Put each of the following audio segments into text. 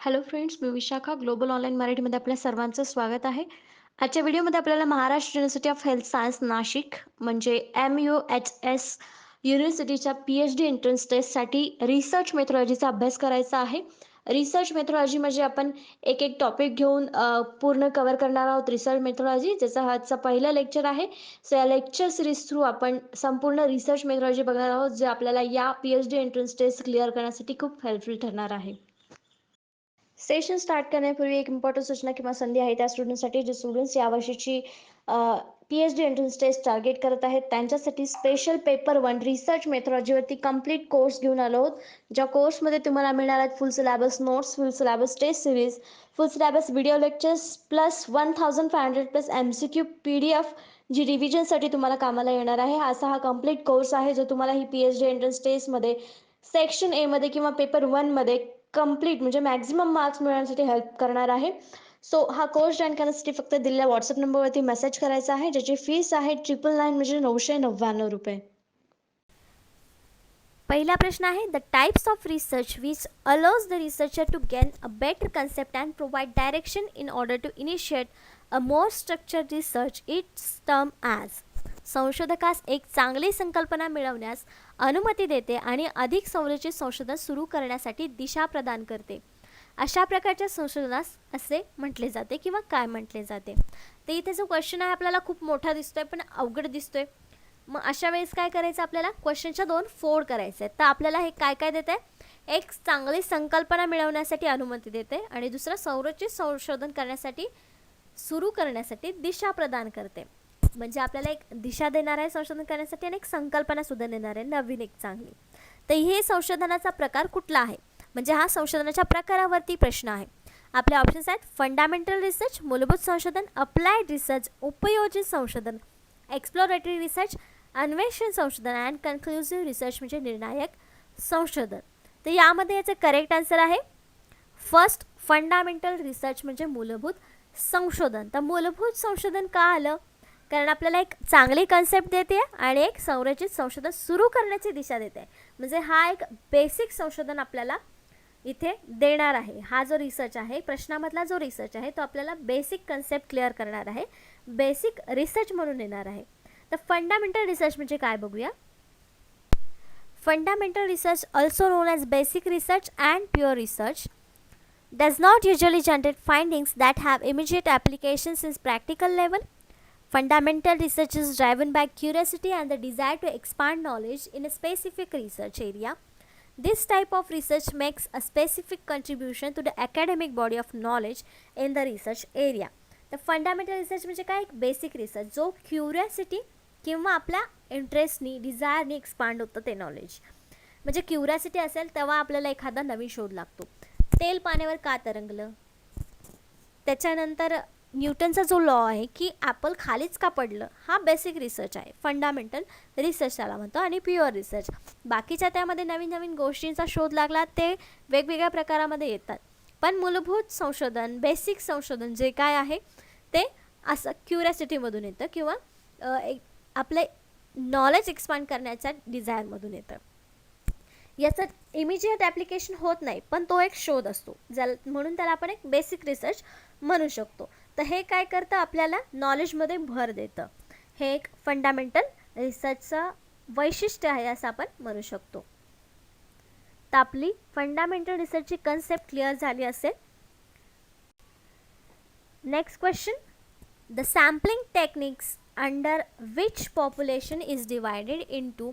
Hello friends, मी Vishakha global online मराठीमध्ये आपल्या सर्वांचं स्वागत आहे. आजच्या व्हिडिओमध्ये आपल्याला Maharashtra university of health science Nashik म्हणजे MUHS युनिव्हर्सिटीच्या PhD एंट्रन्स टेस्टसाठी रिसर्च मेथॉडॉलॉजीचा अभ्यास करायचा आहे. रिसर्च मेथॉडॉलॉजी म्हणजे आपण एक टॉपिक घेऊन पूर्ण कव्हर करणार आहोत रिसर्च मेथॉडॉलॉजी, ज्याचा आजचा पहिला लेक्चर आहे. सो या लेक्चर सीरीज थ्रू आपण संपूर्ण रिसर्च मेथॉडॉलॉजी बघणार आहोत, जे आपल्याला या PhD एंट्रन्स टेस्ट क्लिअर करण्यासाठी खूप हेल्पफुल ठरणार आहे. सेशन स्टार्ट करण्यापूर्वी एक इम्पॉर्टंट सूचना किंवा संधी आहे त्या स्टुडंटसाठी जे स्टुडंट्स यावर्षीची PhD एंट्रन्स टेस्ट टार्गेट करत आहेत त्यांच्यासाठी स्पेशल पेपर 1 रिसर्च मेथॉडॉलॉजीवरती कंप्लीट कोर्स घेऊन आलो आहोत. ज्या कोर्समध्ये तुम्हाला मिळणार आहेत full syllabus notes, full syllabus test series, full syllabus video lectures plus 1500 plus MCQ PDF जी रिव्हिजनसाठी तुम्हाला कामाला येणार आहे. असा हा कंप्लीट कोर्स आहे जो तुम्हाला ही PhD एंट्रन्स टेस्टमध्ये सेक्शन ए मध्ये किंवा पेपर 1 मध्ये कंप्लीट म्हणजे मॅक्सिमम मार्क्स मिळवण्यासाठी हेल्प करणार आहे. सो हा कोर्स जॉईन करण्यासाठी फक्त दिलेल्या व्हॉट्सअप नंबरवरती मेसेज करायचा आहे, ज्याची फीस आहे 999 म्हणजे ₹999. पहिला प्रश्न आहे the types of research which allows the researcher to gain a better concept and provide direction in order to initiate a more structured research its term as. संशोधकास एक चांगली संकल्पना मिळवण्यास अनुमती देते आणि अधिक संरचित संशोधन सुरू करण्यासाठी दिशा प्रदान करते. अशा प्रकारच्या संशोधनास असे म्हटले जाते किंवा काय म्हटले जाते. तर इथे जो क्वेश्चन आहे आपल्याला खूप मोठा दिसतोय पण अवघड दिसतोय. मग अशा वेळेस काय करायचं, आपल्याला क्वेश्चनच्या 2 फोड करायचे आहेत. तर आपल्याला हे काय काय देते, एक चांगली संकल्पना मिळवण्यासाठी अनुमती देते आणि दुसरं संरचित संशोधन करण्यासाठी सुरू करण्यासाठी दिशा प्रदान करते. म्हणजे आपल्याला एक दिशा देणार आहे संशोधन करण्यासाठी आणि एक संकल्पना सुद्धा देणार आहे नवीन एक चांगली. तर हे संशोधनाचा प्रकार कुठला आहे, म्हणजे हा संशोधनाच्या प्रकारावरती प्रश्न आहे. आपले ऑप्शन्स आहेत फंडामेंटल रिसर्च, मूलभूत संशोधन, अप्लाइड रिसर्च, उपयोजित संशोधन, एक्सप्लोरेटरी रिसर्च, अन्वेषण संशोधन अँड कन्क्लुसिव्ह रिसर्च म्हणजे निर्णायक संशोधन. तर यामध्ये याचं करेक्ट आन्सर आहे फर्स्ट फंडामेंटल रिसर्च म्हणजे मूलभूत संशोधन. तर मूलभूत संशोधन का आलं, कारण आपल्याला एक चांगली कन्सेप्ट देते आणि एक संरचित संशोधन सुरू करण्याची दिशा देते. म्हणजे हा एक बेसिक संशोधन आपल्याला इथे देणार आहे. हा जो रिसर्च आहे, प्रश्नामधला जो रिसर्च आहे तो आपल्याला बेसिक कन्सेप्ट क्लिअर करणार आहे, बेसिक रिसर्च म्हणून येणार आहे. तर फंडामेंटल रिसर्च म्हणजे काय बघूया. Fundamental research also non as basic research and pure research does not usually generate findings that have immediate applications in practical level. Fundamental research is driven by curiosity and the desire to expand knowledge in a specific research area. This type of research makes a specific contribution to the academic body of knowledge in the research area. तर fundamental research म्हणजे काय, एक basic research जो curiosity किंवा आपल्या इंटरेस्टनी डिझायरनी expand होतं ते knowledge. म्हणजे क्युरियोसिटी असेल तेव्हा आपल्याला एखादा नवीन शोध लागतो. तेल पाण्यावर का तरंगलं, त्याच्यानंतर न्यूटनचा जो लॉ आहे की ॲपल खालीच का पडलं, हा बेसिक रिसर्च आहे, फंडामेंटल रिसर्च त्याला म्हणतो. आणि प्युअर रिसर्च बाकीच्या त्यामध्ये नवीन नवीन गोष्टींचा शोध लागला, ते वेगवेगळ्या प्रकारामध्ये येतात. पण मूलभूत संशोधन, बेसिक संशोधन जे काय आहे ते असं क्युरियोसिटीमधून येतं किंवा एक आपले नॉलेज एक्सपांड करण्याच्या डिझायरमधून येतं. याचं इमिजिएट ॲप्लिकेशन होत नाही, पण तो एक शोध असतो म्हणून त्याला आपण एक बेसिक रिसर्च म्हणू शकतो. तर हे काय करतं, आपल्याला नॉलेजमध्ये भर देतं. हे एक फंडामेंटल रिसर्चचं वैशिष्ट्य आहे असं आपण म्हणू शकतो. तर आपली फंडामेंटल रिसर्चची कन्सेप्ट क्लिअर झाली असेल. Next question, the sampling techniques under which population is divided into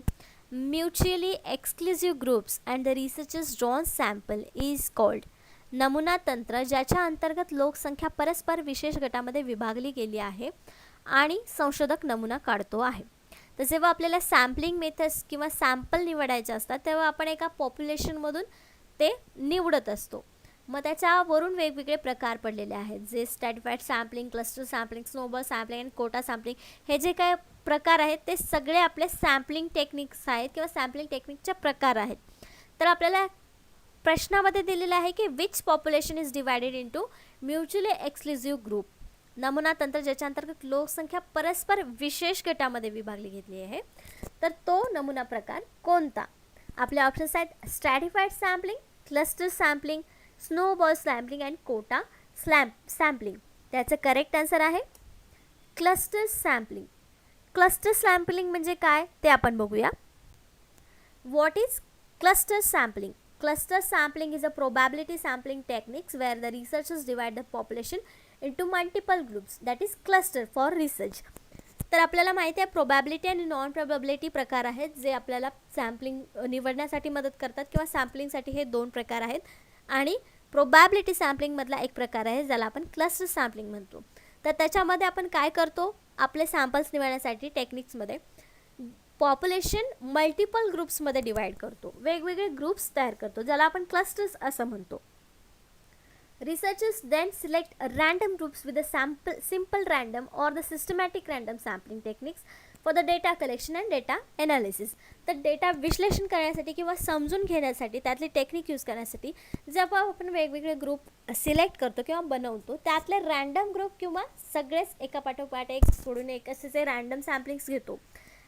mutually exclusive groups and the researcher's drawn sample is called. नमुना तंत्र ज्याच्या अंतर्गत लोकसंख्या परस्पर विशेष गटामध्ये विभागली गेली आहे आणि संशोधक नमुना काढतो आहे. तर जेव्हा आपल्याला सॅम्पलिंग मेथड्स किंवा सॅम्पल निवडायचे असतात तेव्हा आपण एका पॉप्युलेशनमधून ते निवडत असतो. मग त्याच्यावरून वेगवेगळे प्रकार पडलेले आहेत, जे स्ट्रॅटिफाईड sampling, cluster sampling, snowball sampling आणि कोटा सॅम्पलिंग. हे जे काय प्रकार आहेत ते सगळे आपले सॅम्पलिंग टेक्निक्स आहेत किंवा सॅम्पलिंग टेक्निकचे प्रकार आहेत. तर आपल्याला प्रश्नामध्ये दिलेलं आहे की which population is divided into mutually exclusive group. नमुना तंत्र ज्याच्या अंतर्गत लोकसंख्या परस्पर विशेष गटामध्ये विभागली घेतली आहे, तर तो नमुना प्रकार कोणता. आपले ऑप्शन्स आहेत stratified sampling, cluster sampling, snowball sampling and quota sampling. त्याचं करेक्ट आन्सर आहे क्लस्टर सॅम्पलिंग. क्लस्टर सॅम्पलिंग म्हणजे काय ते आपण बघूया. What is cluster sampling? Cluster sampling is a probability sampling techniques where the researchers divide the population into multiple groups, that is cluster for research. तर आपल्याला माहिती आहे प्रोबॅबिलिटी आणि नॉन प्रोबॅबिलिटी प्रकार आहेत जे आपल्याला सॅम्पलिंग निवडण्यासाठी मदत करतात किंवा सॅम्पलिंगसाठी हे दोन प्रकार आहेत. आणि प्रोबॅबिलिटी सॅम्पलिंगमधला एक प्रकार आहे ज्याला आपण क्लस्टर सॅम्पलिंग म्हणतो. तर त्याच्यामध्ये आपण काय करतो, आपले सॅम्पल्स निवडण्यासाठी टेक्निक्समध्ये पॉप्युलेशन मल्टिपल ग्रुप्समध्ये डिवाइड करतो, वेगवेगळे ग्रुप्स तयार करतो ज्याला आपण क्लस्टर्स असं म्हणतो. Researchers then select random groups with a simple random or the systematic random sampling techniques for the data collection and data analysis. तर डेटा विश्लेषण करण्यासाठी किंवा समजून घेण्यासाठी त्यातली टेक्निक यूज करण्यासाठी जेव्हा आपण वेगवेगळे ग्रुप सिलेक्ट करतो किंवा बनवतो त्यातले रँडम ग्रुप किंवा सगळेच एका पाठोपाठ एक सोडून एक असे जे रँडम सॅम्पलिंग्स घेतो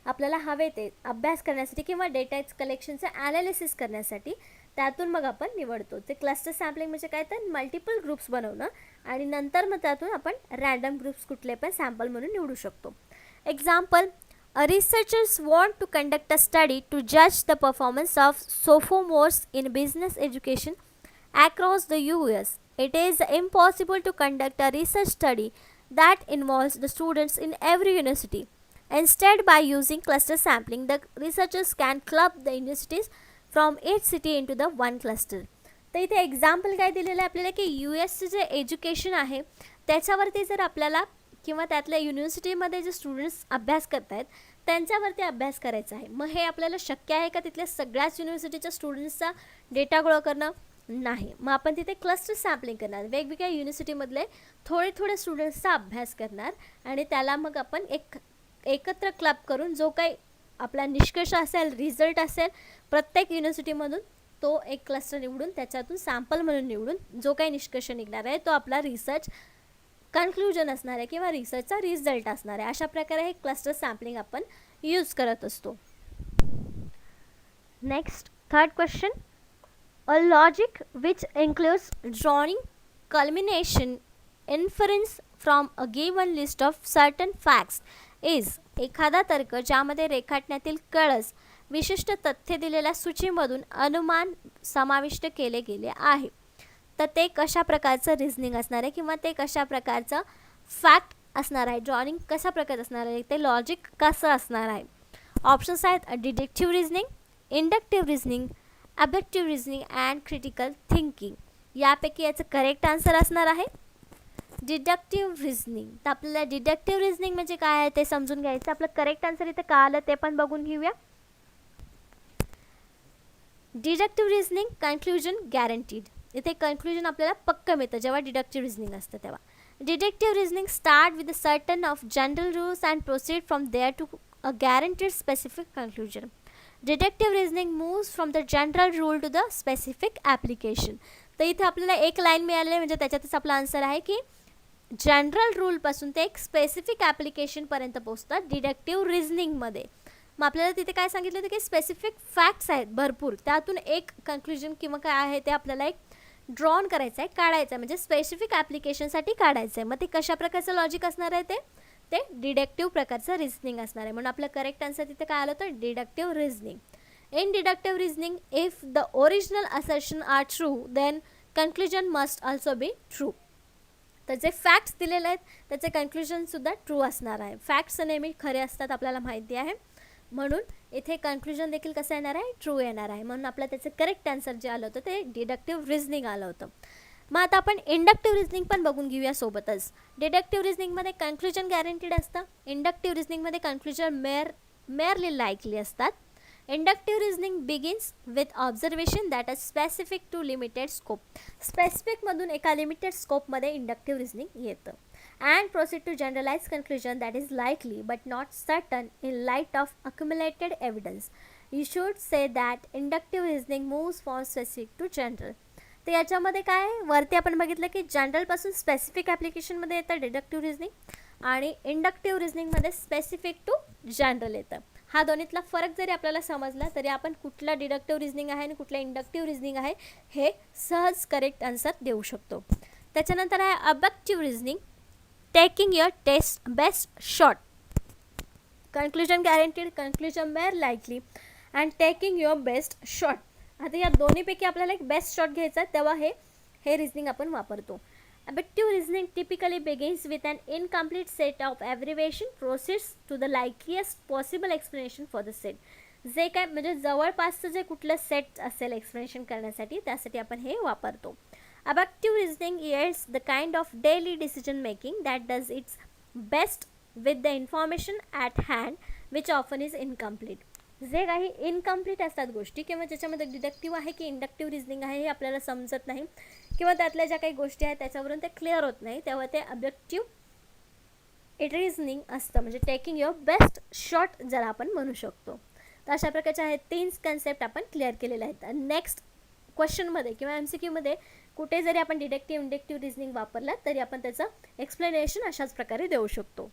आपल्याला हवे ते अभ्यास करण्यासाठी किंवा डेटा कलेक्शनचं ॲनालिसिस करण्यासाठी, त्यातून मग आपण निवडतो. ते क्लस्टर सॅम्पलिंग म्हणजे काय तर मल्टिपल ग्रुप्स बनवणं आणि नंतर मग त्यातून आपण रँडम ग्रुप्स कुठले पण सॅम्पल म्हणून निवडू शकतो. Example, researchers want to conduct a study to जज the performance of sophomores in business education across the US. It is impossible to conduct a research study that involves the students in every university. Instead, by using cluster sampling, the researchers can club the universities from each city into the one cluster. तर इथे example काय दिलेलं आहे आपल्याला की US जे education आहे त्याच्यावरती जर आपल्याला किंवा त्यातल्या युनिव्हर्सिटीमध्ये जे स्टुडंट्स अभ्यास करत आहेत त्यांच्यावरती अभ्यास करायचा आहे. मग हे आपल्याला शक्य आहे का तिथल्या सगळ्याच युनिव्हर्सिटीच्या स्टुडंट्सचा डेटा गोळा करणं? नाही. मग आपण तिथे क्लस्टर सॅम्पलिंग करणार, वेगवेगळ्या युनिव्हर्सिटीमधले थोडे स्टुडंट्सचा अभ्यास करणार आणि त्याला मग आपण एकत्र क्लब करून जो काही आपला निष्कर्ष असेल, रिझल्ट असेल प्रत्येक युनिव्हर्सिटीमधून तो एक क्लस्टर निवडून त्याच्यातून सॅम्पल म्हणून निवडून जो काही निष्कर्ष निघणार आहे तो आपला रिसर्च कन्क्लुजन असणार आहे किंवा रिसर्चचा रिझल्ट असणार आहे. अशा प्रकारे हे क्लस्टर सॅम्पलिंग आपण यूज करत असतो. Next, third question. A logic which includes drawing, culmination, inference from a given list of certain facts is. एखादा तर्क ज्यामध्ये रेखाटण्यातील कळस विशिष्ट तथ्य दिलेल्या सूचीमधून अनुमान समाविष्ट केले गेले आहे. तर ते कशा प्रकारचं रिझनिंग असणार आहे किंवा ते कशा प्रकारचं फॅक्ट असणार आहे, ड्रॉइंग कशा प्रकारचं असणार आहे, ते लॉजिक कसं असणार आहे. ऑप्शन्स आहेत deductive reasoning, inductive reasoning, abductive reasoning and critical thinking. यापैकी याचं करेक्ट आन्सर असणार आहे डिडक्टिव्ह रिझनिंग. तर आपल्याला डिडक्टिव्ह रिझनिंग म्हणजे काय आहे ते समजून घ्यायचं. आपलं करेक्ट आन्सर इथं का आलं ते पण बघून घेऊया. Deductive reasoning conclusion guaranteed. इथे कन्क्लुजन आपल्याला पक्क मिळतं जेव्हा डिडक्टिव्ह रिझनिंग असतं तेव्हा. Deductive reasoning start with certain of general rules and proceed from there to a guaranteed specific conclusion. Deductive reasoning moves from the general rule to the specific application. तर इथे आपल्याला एक लाईन मिळाली म्हणजे त्याच्यातच आपला आन्सर आहे की जनरल रूलपासून ते एक स्पेसिफिक ॲप्लिकेशनपर्यंत पोचतात डिडक्टिव्ह रिझनिंगमध्ये. मग आपल्याला तिथे काय सांगितलं होतं की स्पेसिफिक फॅक्ट्स आहेत भरपूर, त्यातून एक कन्क्लुजन किंवा काय आहे ते आपल्याला एक ड्रॉन करायचं आहे, काढायचं आहे, म्हणजे स्पेसिफिक ॲप्लिकेशनसाठी काढायचं आहे. मग ते कशा प्रकारचं लॉजिक असणार आहे ते डिडक्टिव्ह प्रकारचं रिझनिंग असणार आहे. म्हणून आपलं करेक्ट आन्सर तिथे काय आलं होतं deductive reasoning. In deductive reasoning if the original assertion are true then conclusion must also be true. तर जे फॅक्ट्स दिलेले आहेत त्याचे कन्क्लुजनसुद्धा ट्रू असणार आहे. फॅक्ट्स नेहमी खरे असतात आपल्याला माहिती आहे, म्हणून इथे कन्क्लुजन देखील कसं येणार आहे ट्रू येणार आहे. म्हणून आपलं त्याचं करेक्ट आन्सर जे आलं होतं ते डिडक्टिव्ह रिझनिंग आलं होतं. मग आता आपण इंडक्टिव्ह रिझनिंग पण बघून घेऊया सोबतच. डिडक्टिव्ह रिझनिंगमध्ये कन्क्लुजन गॅरंटीड असतं, इंडक्टिव्ह रिझनिंगमध्ये कन्क्लुजन मेअरली लाईकली असतात. Inductive reasoning begins with observation that is specific to limited scope. स्पेसिफिकमधून एका लिमिटेड स्कोपमध्ये इंडक्टिव्ह रिझनिंग येतं. And proceed to generalize conclusion that is likely but not certain in light of accumulated evidence. You should say that inductive reasoning moves from specific to general. तर याच्यामध्ये काय आहे, वरती आपण बघितलं की जनरलपासून स्पेसिफिक ॲप्लिकेशनमध्ये येतं डिडक्टिव्ह रिझनिंग आणि इंडक्टिव्ह रिझनिंगमध्ये स्पेसिफिक टू जनरल येतं. हा दोन्हीतला फरक जरी आपल्याला समजला तरी आपण कुठला डिडक्टिव्ह रिझनिंग आहे आणि कुठला इंडक्टिव्ह रिझनिंग आहे हे सहज करेक्ट आन्सर देऊ शकतो. त्याच्यानंतर आहे abductive reasoning, taking your test best shot, conclusion guaranteed, conclusion were likely and taking your best shot. आता या दोन्हीपैकी आपल्याला एक बेस्ट शॉट घ्यायचा आहे, तेव्हा हे रिझनिंग आपण वापरतो. Abductive reasoning typically begins with an incomplete set of abbreviation, proceeds to the likeliest possible explanation for the set. जे काय म्हणजे जवळपासचं जे कुठलं सेट असेल एक्सप्लेनेशन करण्यासाठी त्यासाठी आपण हे वापरतो. Abductive reasoning yields the kind of daily decision making that does its best with the information at hand, which often is incomplete. जे काही इनकम्प्लीट असतात गोष्टी किंवा ज्याच्यामध्ये डिडक्टिव्ह आहे की इंडक्टिव्ह रिझनिंग आहे हे आपल्याला समजत नाही किंवा त्यातल्या ज्या काही गोष्टी आहेत त्याच्यावरून ते क्लिअर होत नाही, तेव्हा ते अबडक्टिव्ह रिझनिंग असतं, म्हणजे टेकिंग युअर बेस्ट शॉट ज्याला आपण म्हणू शकतो. तर अशा प्रकारचे आहेत 3 कन्सेप्ट आपण क्लिअर केलेले आहेत. नेक्स्ट क्वेश्चनमध्ये किंवा MCQमध्ये कुठे जरी आपण डिडक्टिव्ह इंडक्टिव्ह रिझनिंग वापरला तरी आपण त्याचं एक्सप्लेनेशन अशाच प्रकारे देऊ शकतो.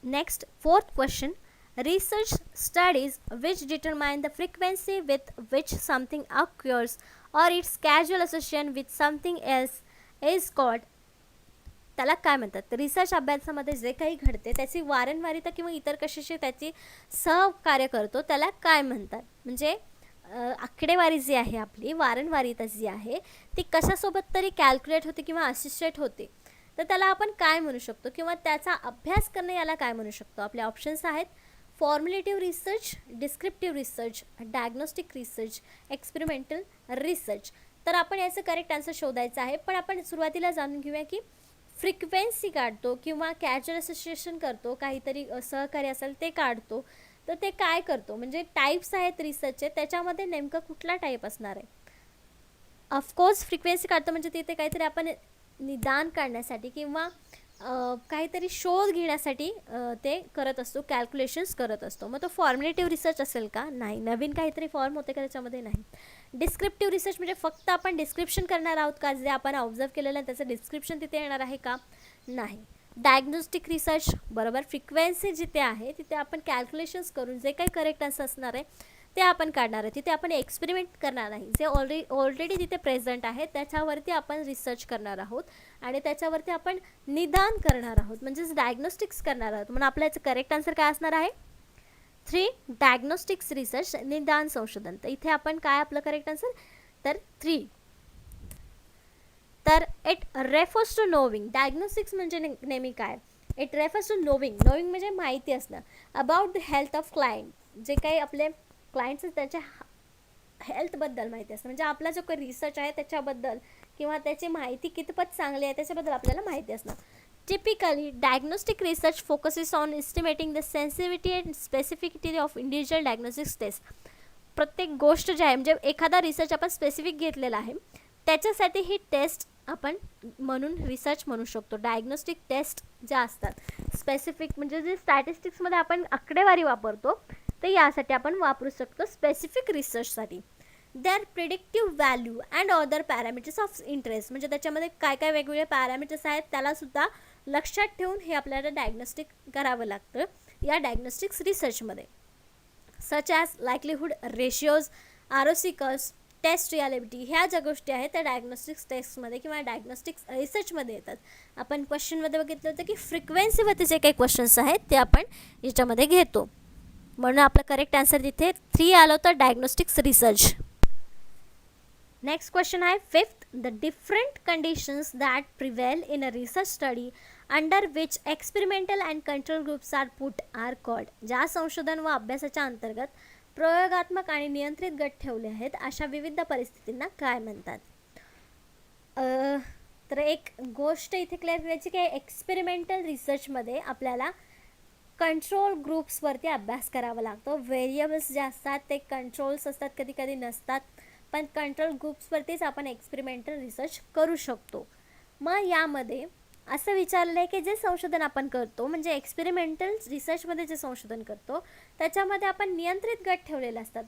Next 4th question, research studies which determine the frequency with which something occurs or its causal association with something else is called. त्याला काय म्हणतात? रिसर्च अभ्यासामध्ये जे काही घडते त्याची वारंवारिता किंवा इतर कशाशी त्याची सहकार्य करतो त्याला काय म्हणतात? म्हणजे आकडेवारी जी आहे आपली वारंवारिता जी आहे ती कशासोबत तरी कॅल्क्युलेट होते किंवा असिस्टेट होते, तर त्याला आपण काय म्हणू शकतो किंवा त्याचा अभ्यास करणे याला काय म्हणू शकतो? आपले ऑप्शन्स आहेत formulative research, descriptive research, diagnostic research, experimental research. तर आपण याचं करेक्ट आन्सर शोधायचं आहे, पण आपण सुरुवातीला जाणून घेऊया की फ्रिक्वेन्सी काढतो किंवा कॅज्युअल असोसिएशन करतो, काहीतरी सहकार्य असेल ते काढतो, तर ते काय करतो? म्हणजे टाईप्स आहेत रिसर्चचे, त्याच्यामध्ये नेमकं कुठला टाईप असणार आहे? ऑफकोर्स फ्रिक्वेन्सी काढतो म्हणजे तिथे काहीतरी आपण निदान काढण्यासाठी किंवा काहीतरी शोध घेण्यासाठी ते करत असतो, कॅल्क्युलेशन्स करत असतो. मग तो फॉर्म्युलेटिव्ह रिसर्च असेल का? नाही. नवीन काहीतरी फॉर्म होते का त्याच्यामध्ये? नाही. डिस्क्रिप्टिव्ह रिसर्च म्हणजे फक्त आपण डिस्क्रिप्शन करणार आहोत का? जे आपण ऑब्झर्व केलेलं आहे त्याचं डिस्क्रिप्शन तिथे येणार आहे का? नाही. डायग्नोस्टिक रिसर्च बरोबर, फ्रिक्वेन्सी जिथे आहे तिथे आपण कॅल्क्युलेशन्स करून जे काही करेक्ट आन्सर असणार आहे ते आपण काढणार आहे. तिथे आपण एक्सपेरिमेंट करणार नाही, जे ऑलरेडी तिथे प्रेझेंट आहे त्याच्यावरती आपण रिसर्च करणार आहोत आणि त्याच्यावरती आपण निदान करणार आहोत, म्हणजेच डायग्नोस्टिक्स करणार आहोत. म्हणून आपलं याचं करेक्ट आन्सर काय असणार आहे? 3 डायग्नोस्टिक्स रिसर्च, निदान संशोधन. तर इथे आपण काय आपलं करेक्ट आन्सर? तर 3. तर it refers to knowing, diagnostics म्हणजे नेहमी काय? इट रेफर्स टू नोविंग म्हणजे माहिती असणं about the health of client, जे काही आपले क्लायंट्स त्याच्या हेल्थबद्दल माहिती असतं, म्हणजे आपला जो काही रिसर्च आहे त्याच्याबद्दल किंवा त्याची माहिती कितपत चांगली आहे त्याच्याबद्दल आपल्याला माहिती असणं. Typically diagnostic research focuses on estimating the sensitivity and specificity of individual diagnostics test. प्रत्येक गोष्ट जी आहे म्हणजे एखादा रिसर्च आपण स्पेसिफिक घेतलेला आहे त्याच्यासाठी ही टेस्ट आपण म्हणून रिसर्च म्हणू शकतो. डायग्नोस्टिक टेस्ट ज्या असतात स्पेसिफिक म्हणजे जे स्टॅटिस्टिक्समध्ये आपण आकडेवारी वापरतो ते यासाठी आपण वापरू शकतो स्पेसिफिक रिसर्चसाठी. Their predictive value and other parameters of interest, म्हणजे त्याच्यामध्ये काय काय वेगवेगळे पॅरामीटर्स आहेत त्यालासुद्धा लक्षात ठेवून हे आपल्याला डायग्नोस्टिक करावं लागतं या डायग्नोस्टिक्स रिसर्चमध्ये. Such as likelihood ratios, ROC curves, test reality, ह्या ज्या गोष्टी आहेत त्या डायग्नोस्टिक्स टेस्टमध्ये किंवा डायग्नोस्टिक्स रिसर्चमध्ये येतात. आपण क्वेश्चनमध्ये बघितलं होतं की फ्रिक्वेन्सीवरती जे काही क्वेश्चन्स आहेत ते आपण याच्यामध्ये घेतो, म्हणून आपलं करेक्ट आन्सर तिथे 3 आलं होतं, डायग्नोस्टिक्स रिसर्च. नेक्स्ट क्वेश्चन आहे 5th, the different conditions that prevail in a research study under which experimental and control groups are put are called. ज्या संशोधन व अभ्यासाच्या अंतर्गत प्रयोगात्मक आणि नियंत्रित गट ठेवले आहेत अशा विविध परिस्थितींना काय म्हणतात? तर एक गोष्ट इथे क्लिअर करायची की एक्सपेरिमेंटल रिसर्चमध्ये आपल्याला कंट्रोल ग्रुप्सवरती अभ्यास करावा लागतो. व्हेरिएबल्स जे असतात ते कंट्रोल्स असतात, कधी कधी नसतात, पण कंट्रोल ग्रुप्सवरतीच आपण एक्सपेरिमेंटल रिसर्च करू शकतो. मग यामध्ये असं विचारलं आहे की जे संशोधन आपण करतो म्हणजे एक्सपेरिमेंटल रिसर्चमध्ये जे संशोधन करतो त्याच्यामध्ये आपण नियंत्रित गट ठेवलेले असतात,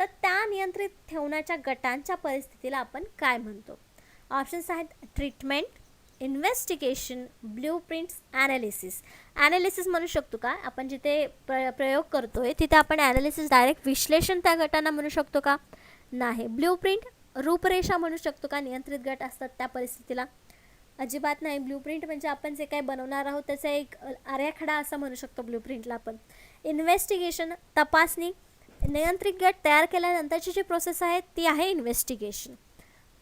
तर त्या नियंत्रित ठेवण्याच्या गटांच्या परिस्थितीला आपण काय म्हणतो? ऑप्शन्स आहेत ट्रीटमेंट, इन्व्हेस्टिगेशन, ब्ल्यूप्रिंट्स, ॲनालिसिस. ॲनालिसिस म्हणू शकतो का आपण जिथे प्रयोग करतोय तिथे आपण ॲनालिसिस डायरेक्ट विश्लेषण त्या गटांना म्हणू शकतो का? नाही. ब्ल्यूप्रिंट रूपरेषा म्हणू शकतो का नियंत्रित गट असतात त्या परिस्थितीला? अजिबात नाही. ब्ल्यूप्रिंट म्हणजे आपण जे काही बनवणार आहोत त्याचा एक आराखडा असं म्हणू शकतो ब्ल्यूप्रिंटला आपण. इन्व्हेस्टिगेशन तपासणी, नियंत्रित गट तयार केल्यानंतरची जी प्रोसेस आहे ती आहे इन्व्हेस्टिगेशन.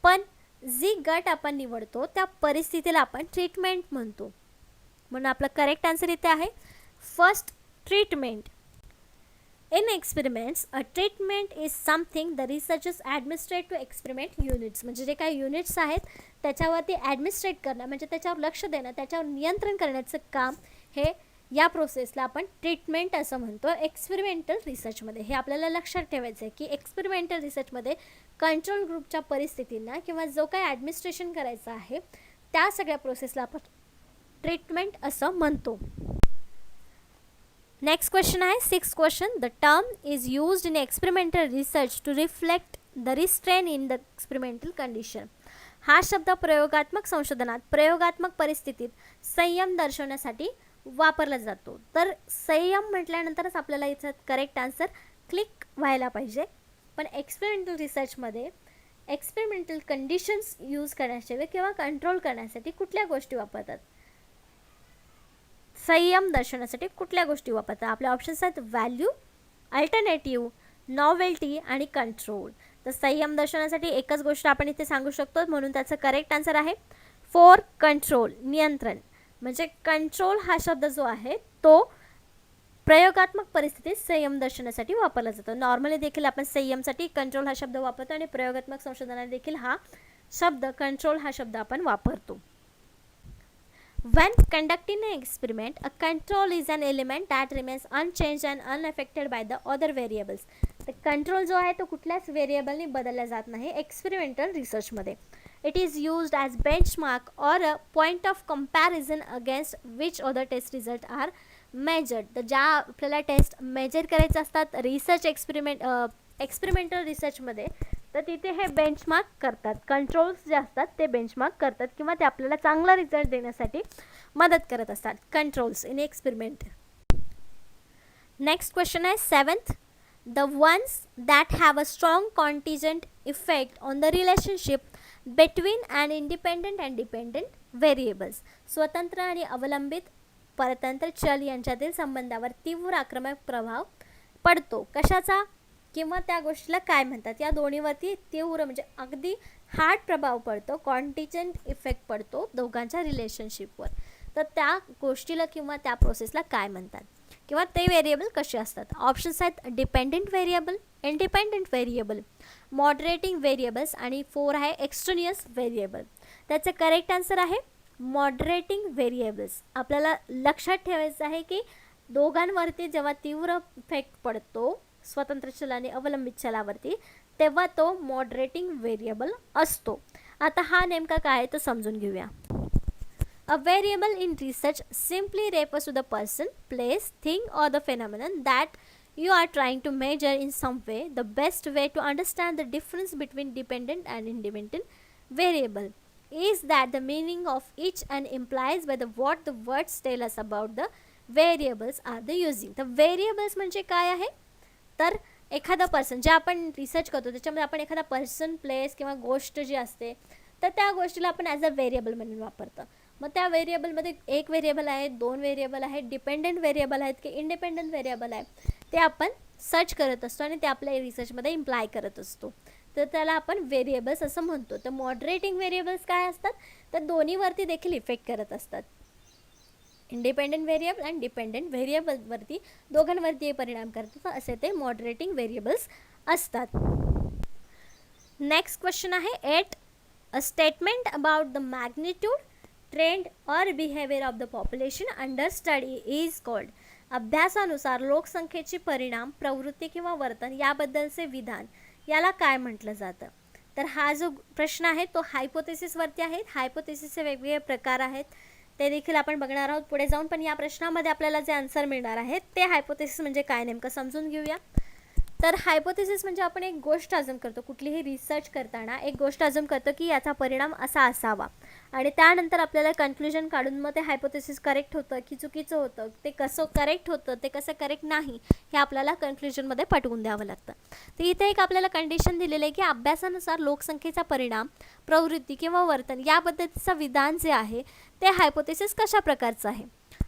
पण जी गट आपण निवडतो त्या परिस्थितीला आपण ट्रीटमेंट म्हणतो. म्हणून आपलं करेक्ट आन्सर इथे आहे first, treatment. In experiments, a treatment is something the researchers administrate to experiment units. म्हणजे जे काही युनिट्स आहेत त्याच्यावरती ॲडमिनिस्ट्रेट करणं म्हणजे त्याच्यावर लक्ष देणं, त्याच्यावर नियंत्रण करण्याचं काम हे या प्रोसेसला आपण ट्रीटमेंट असं म्हणतो एक्सपेरिमेंटल रिसर्चमध्ये. हे आपल्याला लक्षात ठेवायचं आहे की एक्सपेरिमेंटल रिसर्चमध्ये कंट्रोल ग्रुपच्या परिस्थितींना किंवा जो काही ॲडमिनिस्ट्रेशन करायचं आहे त्या सगळ्या प्रोसेसला आपण ट्रीटमेंट असं म्हणतो. नेक्स्ट क्वेश्चन आहे 6th question. The term is used in experimental research to reflect the restrain in the experimental condition. हा शब्द प्रयोगात्मक संशोधनात प्रयोगात्मक परिस्थितीत संयम दर्शवण्यासाठी वापरला जातो. तर संयम म्हटल्यानंतरच आपल्याला इथं करेक्ट आन्सर क्लिक व्हायला पाहिजे. पण एक्सपेरिमेंटल रिसर्चमध्ये एक्सपेरिमेंटल कंडिशन्स यूज करण्यासाठी किंवा कंट्रोल करण्यासाठी कुठल्या गोष्टी वापरतात? संयम दर्शवण्यासाठी कुठल्या गोष्टी वापरतात? आपले ऑप्शन्स आहेत व्हॅल्यू, अल्टरनेटिव्ह, नॉवेल्टी आणि कंट्रोल. तर संयम दर्शवण्यासाठी एकच गोष्ट आपण इथे सांगू शकतो म्हणून त्याचं करेक्ट आन्सर आहे 4, कंट्रोल, नियंत्रण. म्हणजे कंट्रोल हा शब्द जो आहे तो प्रयोगात्मक परिस्थितीत संयम दर्शवण्यासाठी वापरला जातो. नॉर्मली देखील आपण संयमसाठी कंट्रोल हा शब्द वापरतो आणि प्रयोगात्मक संशोधनात देखील हा शब्द कंट्रोल हा शब्द आपण वापरतो. When conducting an experiment, a control is an element that remains unchanged and unaffected by the other variables. तर कंट्रोल जो आहे तो कुठल्याच व्हेरिएबलनी बदलला जात नाही एक्सपेरिमेंटल रिसर्चमध्ये. It is used as benchmark or a point of comparison against which other test result are measured. तर ज्या आपल्याला टेस्ट मेजर करायचे असतात रिसर्च एक्सपेरिमेंटल रिसर्चमध्ये तर तिथे हे बेंचमार्क करतात. कंट्रोल्स जे असतात ते बेंचमार्क करतात किंवा ते आपल्याला चांगला रिझल्ट देण्यासाठी मदत करत असतात controls in experiment. Next question आहे 7th. The ones that have a strong contingent effect on the relationship between and independent and dependent variables. स्वतंत्र आणि अवलंबित परतंत्र चल यांच्यातील संबंधावर तीव्र आक्रमक प्रभाव पडतो. कशाचा किंवा त्या गोष्टीला काय म्हणतात? या दोन्हीवरती तीव्र म्हणजे अगदी हार्ड प्रभाव पडतो, कॉन्टिजंट इफेक्ट पडतो दोघांच्या रिलेशनशिपवर. तर त्या गोष्टीला किंवा त्या प्रोसेसला काय म्हणतात किंवा ते व्हेरिएबल कसे असतात? ऑप्शन्स आहेत dependent variable, independent variable, moderating variables आणि 4 आहे एक्स्ट्रेनियस व्हेरिएबल. त्याचे करेक्ट आन्सर आहे मॉडरेटिंग व्हेरिएबल्स. आपल्याला लक्षात ठेवायचं आहे की दोघांवरती जेव्हा तीव्र इफेक्ट पडतो स्वतंत्र चल आणि अवलंबित चलावरती तेव्हा तो मॉडरेटिंग व्हेरिएबल असतो. आता हा नेमका काय आहे तो समजून घेऊया. A variable in research simply refers to the person, place, thing or the phenomenon that you are trying to measure in some way. The best way to understand the difference between dependent and independent variable is that the meaning of each and implies by the what the words tell us about the variables are the using. The variables म्हणजे काय आहे? तर एखादा person जे आपण research करतो त्याच्यामध्ये आपण एखादा पर्सन, प्लेस किंवा गोष्ट जी असते तर त्या गोष्टीला आपण ॲज अ व्हेरिएबल म्हणून वापरतो. मग त्या व्हेरिएबलमध्ये एक व्हेरिएबल आहे, 2 व्हेरिएबल आहेत, डिपेंडंट व्हेरिएबल आहेत की इंडिपेंडंट व्हेरिएबल आहे ते आपण सर्च करत असतो आणि ते आपल्या रिसर्चमध्ये इम्प्लाय करत असतो. तर त्याला आपण व्हेरिएबल्स असं म्हणतो. तर मॉडरेटिंग व्हेरिएबल्स काय असतात? तर दोन्हीवरती देखील इफेक्ट करत असतात. इंडिपेंडंट व्हेरिएबल आणि डिपेंडंट व्हेरिएबलवरती दोघांवरती परिणाम करतात असे ते मॉडरेटिंग व्हेरिएबल्स असतात. नेक्स्ट क्वेश्चन आहे 8. A statement about the magnitude, trend और behaviour of the population under study is called. अभ्यासानुसार लोकसंख्येची परिणाम, प्रवृत्ती किंवा वर्तन याबद्दलचे विधान याला काय म्हटलं जातं? तर हा जो प्रश्न आहे तो हायपोथेसिसवरती आहे. हायपोथेसिसचे वेगवेगळे प्रकार आहेत ते देखील आपण बघणार आहोत पुढे जाऊन. पण या प्रश्नामध्ये आपल्याला जे आन्सर मिळणार आहे ते हायपोथेसिस म्हणजे काय नेमकं समजून घेऊया. तर हायपोथेसिस म्हणजे आपण एक गोष्ट अझ्युम करतो, कुठलीही रिसर्च करताना एक गोष्ट अझ्युम करतो की याचा परिणाम असा असावा, आणि त्यानंतर आपल्याला कन्क्लुजन काढून मग ते हायपोथेसिस करेक्ट होतं की चुकीचं होतं, ते कसं करेक्ट होतं, ते कसं करेक्ट नाही, हे आपल्याला कन्क्लुजनमध्ये पटवून द्यावं लागतं. तर इथे एक आपल्याला कंडिशन दिलेलं आहे की अभ्यासानुसार लोकसंख्येचा परिणाम, प्रवृत्ती किंवा वर्तन या पद्धतीचं विधान जे आहे ते हायपोथेसिस कशा प्रकारचं आहे.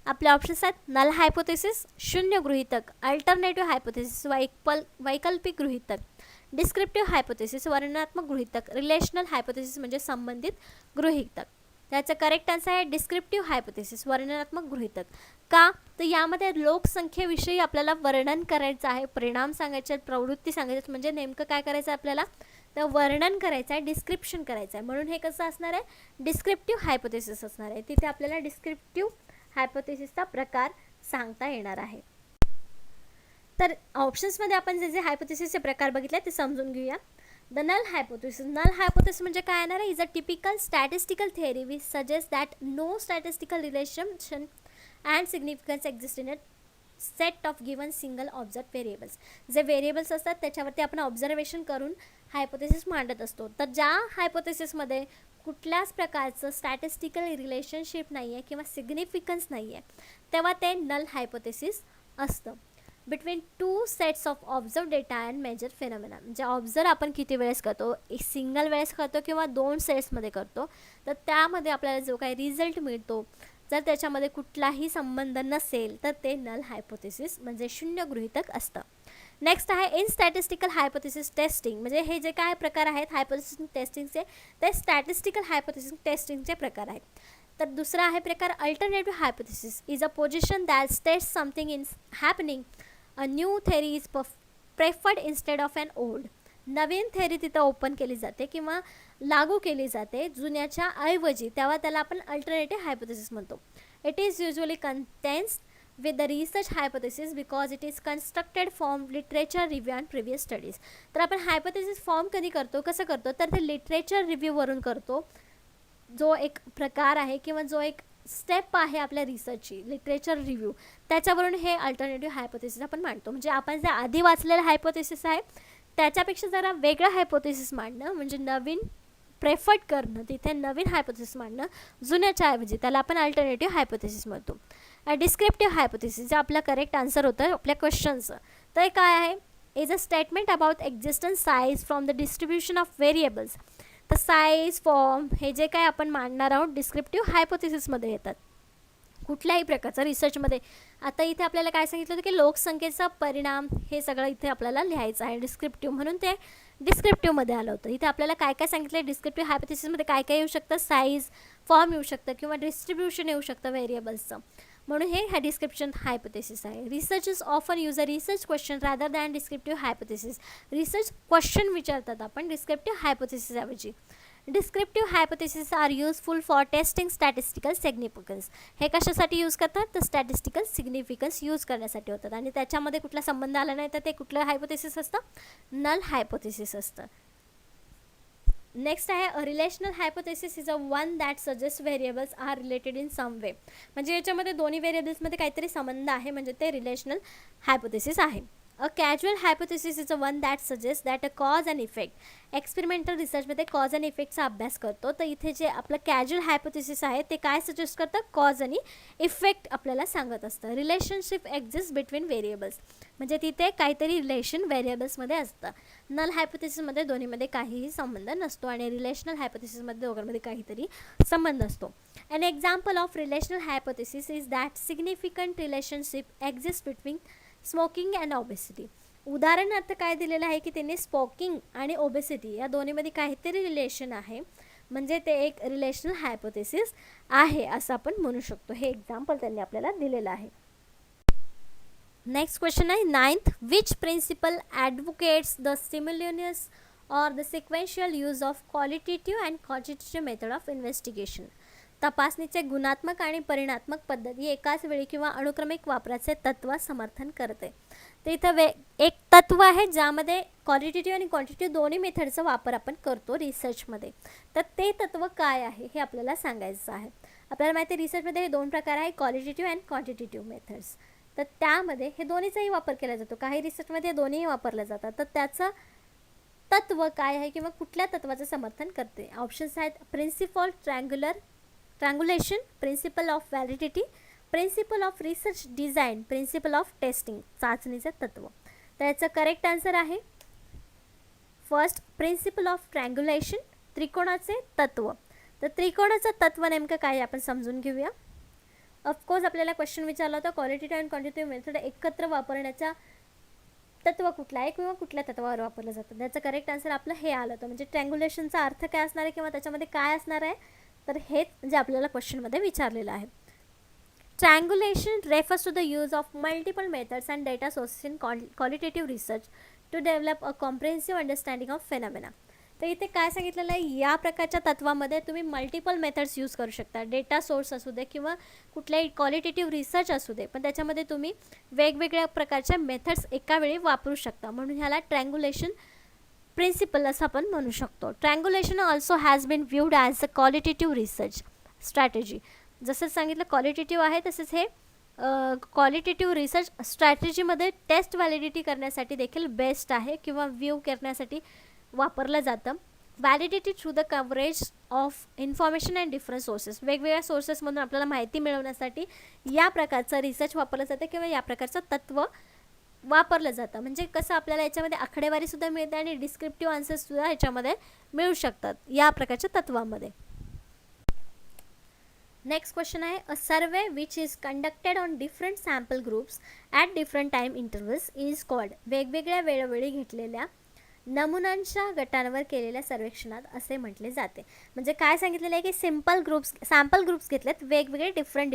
आपले ऑप्शन्स आहेत नल हायपोथेसिस, शून्य गृहीतक, अल्टरनेटिव्ह हायपोथेसिस, वैकल्पिक गृहीतक, डिस्क्रिप्टिव्ह हायपोथेसिस, वर्णनात्मक गृहीतक, रिलेशनल हायपोथेसिस म्हणजे संबंधित गृहीतक. त्याचं करेक्ट आन्सर आहे डिस्क्रिप्टिव्ह हायपोथेसिस, वर्णनात्मक गृहीतक. का तर यामध्ये लोकसंख्येविषयी आपल्याला वर्णन करायचं आहे, परिणाम सांगायचे आहेत, प्रवृत्ती सांगायची आहेत, म्हणजे नेमकं काय करायचं आहे आपल्याला, तर वर्णन करायचं आहे, डिस्क्रिप्शन करायचं आहे. म्हणून हे कसं असणार आहे, डिस्क्रिप्टिव्ह हायपोथेसिस असणार आहे. तिथे आपल्याला डिस्क्रिप्टिव्ह हायपोथेसिसचा प्रकार सांगता येणार आहे. तर ऑप्शन्समध्ये आपण जे जे हायपोथेसिसचे प्रकार बघितले ते समजून घेऊया. The null hypothesis. Null hypothesis म्हणजे काय येणार आहे, is a typical statistical theory which suggest that no statistical relation and significance exist in a set of given single observe variables. जे व्हेरिएबल्स असतात त्याच्यावरती आपण ऑब्झर्वेशन करून हायपोथेसिस मांडत असतो. तर ज्या हायपोथेसिसमध्ये कुठल्याच प्रकारचं स्टॅटिस्टिकल रिलेशनशिप नाही आहे किंवा सिग्निफिकन्स नाही आहे, तेव्हा ते नल हायपोथेसिस असतं. Between two sets of observe data and measure phenomena. म्हणजे ऑब्झर्व आपण किती वेळेस करतो, एक सिंगल वेळेस करतो किंवा दोन सेट्समध्ये करतो, तर त्यामध्ये आपल्याला जो काही रिझल्ट मिळतो, जर त्याच्यामध्ये कुठलाही संबंध नसेल तर ते नल हायपोथेसिस म्हणजे शून्य गृहीतक असतं. नेक्स्ट आहे इन स्टॅटिस्टिकल हायपोथेसिस टेस्टिंग. म्हणजे हे जे काय प्रकार आहेत हायपोथेसिस टेस्टिंगचे, ते स्टॅटिस्टिकल हायपोथेसिस टेस्टिंगचे प्रकार आहेत. तर दुसरा आहे प्रकार alternative hypothesis, is a position that states something in happening, a new theory is preferred instead of an old. नवीन थेअरी तिथं ओपन केली जाते किंवा लागू केली जाते जुन्याच्या ऐवजी, तेव्हा त्याला आपण अल्टरनेटिव्ह हायपोथेसिस म्हणतो. It is usually contains with the research hypothesis because it is constructed from literature review and previous studies. तर आपण हायपोथेसिस फॉर्म कधी करतो, कसं करतो, तर ते लिटरेचर रिव्ह्यूवरून करतो. जो एक प्रकार आहे किंवा जो एक स्टेप आहे आपल्या रिसर्चची, लिटरेचर रिव्ह्यू, त्याच्यावरून हे अल्टरनेटिव्ह हायपोथेसिस आपण मांडतो. म्हणजे आपण जे आधी वाचलेलं हायपोथेसिस आहे त्याच्यापेक्षा जरा वेगळं हायपोथेसिस मांडणं, म्हणजे नवीन प्रेफर्ड करणं, तिथे नवीन हायपोथेसिस मांडणं जुन्याच्या ऐवजी, त्याला आपण अल्टरनेटिव्ह हायपोथेसिस म्हणतो. डिस्क्रिप्टिव्ह हायपोथेसिस जे आपला करेक्ट आन्सर होतं आपल्या क्वेश्चनचं, तर काय आहे, is a statement about existence size from the distribution of variables. तर साईज, फॉर्म हे जे काय आपण मांडणार आहोत डिस्क्रिप्टिव्ह हायपोथेसिसमध्ये येतात कुठल्याही प्रकारचं रिसर्चमध्ये. आता इथे आपल्याला काय सांगितलं होतं की लोकसंख्येचा परिणाम, हे सगळं इथे आपल्याला लिहायचं आहे डिस्क्रिप्टिव्ह, म्हणून ते डिस्क्रिप्टिव्हमध्ये आलं होतं. इथे आपल्याला काय काय सांगितलं आहे, डिस्क्रिप्टिव्ह हायपोथेसिसमध्ये काय काय येऊ शकतं, साईज, फॉर्म येऊ शकतं किंवा डिस्ट्रीब्युशन येऊ शकतं व्हेरिएबल्सचं, म्हणून हे डिस्क्रिप्शन हायपोथेसिस आहे. Researchers often use a research question rather than descriptive hypothesis. Research question विचारतात आपण डिस्क्रिप्टिव्ह हायपोथेसिस ऐवजी. Descriptive hypothesis are useful for testing statistical significance. हे कशासाठी यूज करतात, तर स्टॅटिस्टिकल सिग्निफिकन्स यूज करण्यासाठी होतात, आणि त्याच्यामध्ये कुठला संबंध आला नाही तर ते कुठलं हायपोथेसिस असतं, नल हायपोथेसिस असतं. नेक्स्ट आहे a relational hypothesis is a one that suggest variables are related in some way. म्हणजे याच्यामध्ये दोन्ही व्हेरिएबल्समध्ये काहीतरी संबंध आहे, म्हणजे ते रिलेशनल हायपोथेसिस आहे. A casual hypothesis is a one that suggest that a cause and effect. Experimental रिसर्चमध्ये कॉज अँड इफेक्टचा अभ्यास करतो, तर इथे जे आपलं कॅज्युअल हायपोथेसिस आहे ते काय सजेस्ट करतं, कॉज आणि इफेक्ट आपल्याला सांगत असतं. रिलेशनशिप एक्झिस्ट बिटवीन व्हेरिएबल्स, म्हणजे तिथे काहीतरी रिलेशन व्हेरिएबल्समध्ये असतं. नल हायपोथेसिसमध्ये दोन्हीमध्ये काहीही संबंध नसतो, आणि रिलेशनल हायपोथेसिसमध्ये दोघांमध्ये काहीतरी संबंध असतो. An example of relational hypothesis is that significant relationship exists between smoking and obesity. उदाहरणार्थ काय दिलेलं आहे की त्यांनी स्मोकिंग आणि ओबेसिटी या दोन्हीमध्ये काहीतरी रिलेशन आहे, म्हणजे ते एक रिलेशनल हायपोथेसिस आहे असं आपण म्हणू शकतो. हे एक्झाम्पल त्यांनी आपल्याला दिलेलं आहे. नेक्स्ट क्वेश्चन आहे 9th. Which principle advocates the simultaneous or the sequential use of qualitative and quantitative method of investigation. तपासणीचे गुणात्मक आणि परिणात्मक पद्धती एकाच वेळी किंवा अनुक्रमिक वापराचे तत्व समर्थन करते. तर इथं एक तत्व आहे ज्यामध्ये क्वालिटेटिव्ह आणि क्वांटिटेटिव्ह दोन्ही मेथडचा वापर आपण करतो रिसर्चमध्ये. तर ते तत्व काय आहे हे आपल्याला सांगायचं आहे. आपल्याला माहिती आहे रिसर्चमध्ये हे दोन प्रकार आहे, क्वालिटेटिव्ह अँड क्वांटिटेटिव्ह मेथड्स. तर त्यामध्ये हे दोन्हीचाही वापर केला जातो. काही रिसर्चमध्ये हे दोन्हीही वापरले जातात. तर त्याचं तत्व काय आहे किंवा कुठल्या तत्वाचं समर्थन करते? ऑप्शन्स आहेत principle triangulation, principle of validity, principle of research design, principle of testing, चाचणीचं तत्व. तर याचं करेक्ट आन्सर आहे फर्स्ट प्रिन्सिपल ऑफ ट्रँग्युलेशन, त्रिकोणाचे तत्व. तर त्रिकोणाचं तत्व नेमकं काय आपण समजून घेऊया. ऑफकोर्स आपल्याला क्वेश्चन विचारला होता क्वालिटेटिव्ह अँड क्वांटिटेटिव्ह मेथड एकत्र वापरण्याचा तत्व कुठला आहे किंवा कुठल्या तत्वावर वापरलं जातं. त्याचं करेक्ट आन्सर आपलं हे आलं होतं. म्हणजे ट्रँग्युलेशनचा अर्थ काय असणार आहे किंवा त्याच्यामध्ये काय असणार आहे, तर हेच जे आपल्याला क्वेश्चनमध्ये विचारलेलं आहे. Triangulation refers to the use of multiple methods and data sources in qualitative research to develop a comprehensive understanding of phenomena. तर इथे काय सांगितलेलं आहे, या प्रकारच्या तत्वामध्ये तुम्ही मल्टिपल मेथड्स यूज करू शकता. डेटा सोर्स असू दे किंवा कुठल्याही क्वालिटेटिव्ह रिसर्च असू दे, पण त्याच्यामध्ये तुम्ही वेगवेगळ्या प्रकारच्या मेथड्स एका वेळी वापरू शकता. म्हणून ह्याला ट्रँग्युलेशन प्रिन्सिपल असं आपण म्हणू शकतो. Triangulation also has been viewed as a qualitative research strategy. जसं सांगितलं क्वालिटेटिव्ह आहे, तसेच हे क्वालिटेटिव्ह रिसर्च स्ट्रॅटेजीमध्ये टेस्ट व्हॅलिडिटी करण्यासाठी देखील बेस्ट आहे किंवा व्ह्यू करण्यासाठी वापरलं जातं. Validity through the coverage of information and different sources. वेगवेगळ्या सोर्सेसमधून आपल्याला माहिती मिळवण्यासाठी या प्रकारचं रिसर्च वापरलं जातं किंवा या प्रकारचं तत्व वापरलं जातं. म्हणजे कसं आपल्याला याच्यामध्ये आकडेवारीसुद्धा मिळते आणि डिस्क्रिप्टिव्ह आन्सर्ससुद्धा ह्याच्यामध्ये मिळू शकतात या प्रकारच्या तत्वामध्ये. नेक्स्ट क्वेश्चन आहे a survey which is conducted on different sample groups at different time intervals is called. वेगवेगळ्या वेळोवेळी घेतलेल्या नमुन्यांच्या गटांवर केलेल्या सर्वेक्षणात असे म्हटले जाते. म्हणजे काय सांगितलेलं आहे की सॅम्पल ग्रुप्स घेतलेत वेगवेगळे डिफरंट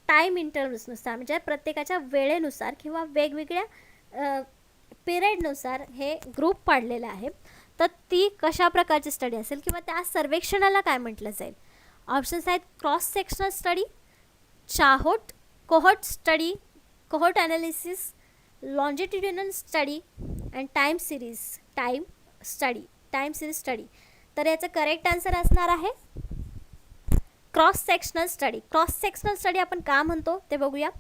टाईम इंटरव्हल्सनुसार, म्हणजे प्रत्येकाच्या वेळेनुसार किंवा वेगवेगळ्या पिरियडनुसार हे ग्रुप पाडलेलं आहे. तर ती कशा प्रकारची स्टडी असेल किंवा त्या सर्वेक्षणाला काय म्हटलं जाईल. ऑप्शन्स आहेत cross sectional study, cohort study, cohort analysis, longitudinal study and time series study. तर याचं करेक्ट आन्सर असणार आहे cross sectional study. Cross sectional study आपण का म्हणतो ते बघूया,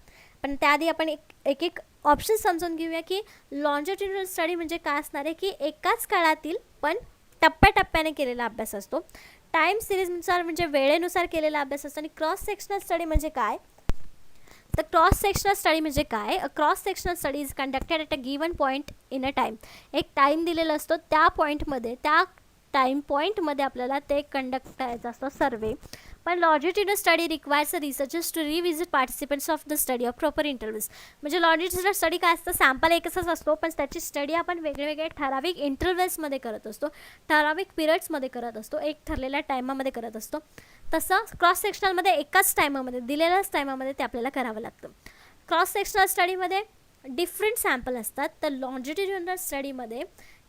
पण त्याआधी आपण एक ऑप्शन समजून घेऊया की लॉन्जिट्युडिनल स्टडी म्हणजे काय असणार आहे की एकाच काळातील पण टप्प्याटप्प्याने केलेला अभ्यास असतो. टाईम सिरीजनुसार म्हणजे वेळेनुसार केलेला अभ्यास असतो. आणि क्रॉस सेक्शनल स्टडी म्हणजे काय, तर क्रॉस सेक्शनल स्टडी म्हणजे काय, cross sectional study is conducted at a given point in a time. एक टाईम दिलेला असतो, त्या टाईम पॉईंटमध्ये आपल्याला ते कंडक्ट करायचं असतं सर्वे. पण longitudinal study requires researchers to revisit participants of the study of proper intervals. म्हणजे लॉन्जिट्युडिनल स्टडी काय असतं, सॅम्पल एकच असतो पण त्याची स्टडी आपण वेगवेगळ्या ठराविक इंटरव्हल्समध्ये करत असतो, ठराविक पिरियड्समध्ये करत असतो, एक ठरलेल्या टायमामध्ये करत असतो. तसं क्रॉस सेक्शनलमध्ये एकाच टायमामध्ये दिलेल्याच टायमामध्ये ते आपल्याला करावं लागतं. क्रॉस सेक्शनल स्टडीमध्ये डिफरंट सॅम्पल असतात, तर लॉन्जिट्युडिनल स्टडीमध्ये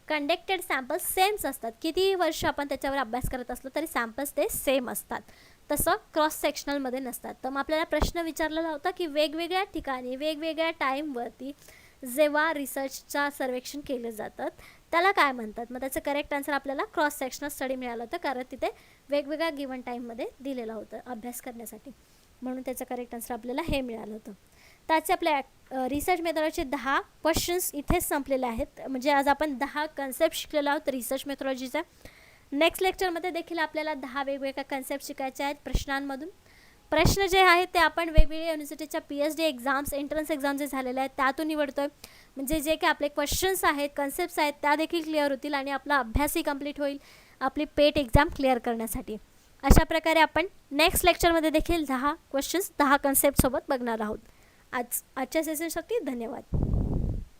कंडक्टेड सॅम्पल्स सेम्स असतात. कितीही वर्ष आपण त्याच्यावर अभ्यास करत असलो तरी सॅम्पल्स ते सेम असतात. तसं क्रॉस सेक्शनलमध्ये नसतात. तर मग आपल्याला प्रश्न विचारलेला होता की वेगवेगळ्या ठिकाणी वेगवेगळ्या टाईमवरती जेव्हा रिसर्चचं सर्वेक्षण केलं जातं त्याला काय म्हणतात. मग त्याचं करेक्ट आन्सर आपल्याला क्रॉस सेक्शनल स्टडी मिळालं होतं, कारण तिथे वेगवेगळ्या गिवन टाईममध्ये दिलेलं होतं अभ्यास करण्यासाठी, म्हणून त्याचं करेक्ट आन्सर आपल्याला हे मिळालं होतं. त्याचे आपल्या रिसर्च मेथॉडॉलॉजी 10 क्वेश्चन्स इथेच संपलेले आहेत. म्हणजे आज आपण 10 कन्सेप्ट शिकलेलो आहोत रिसर्च मेथॉडॉलॉजीचा. नेक्स्ट लेक्चरमध्ये देखील आपल्याला 10 वेगवेगळ्या कन्सेप्ट शिकायचे आहेत प्रश्नांमधून. प्रश्न जे आहेत ते आपण वेगवेगळ्या युनिव्हर्सिटीच्या PhD एक्झाम्स, एंट्रन्स एक्झाम जे झालेले आहेत त्यातून निवडतो आहे. म्हणजे जे काही आपले क्वेश्चन्स आहेत, कन्सेप्ट्स आहेत त्या देखील क्लिअर होतील आणि आपला अभ्यासही कंप्लीट होईल आपली पेट एक्झाम क्लिअर करण्यासाठी. अशा प्रकारे आपण नेक्स्ट लेक्चरमध्ये देखील 10 क्वेश्चन्स 10 कन्सेप्टसोबत बघणार आहोत. आजच्या सेशनसाठी धन्यवाद.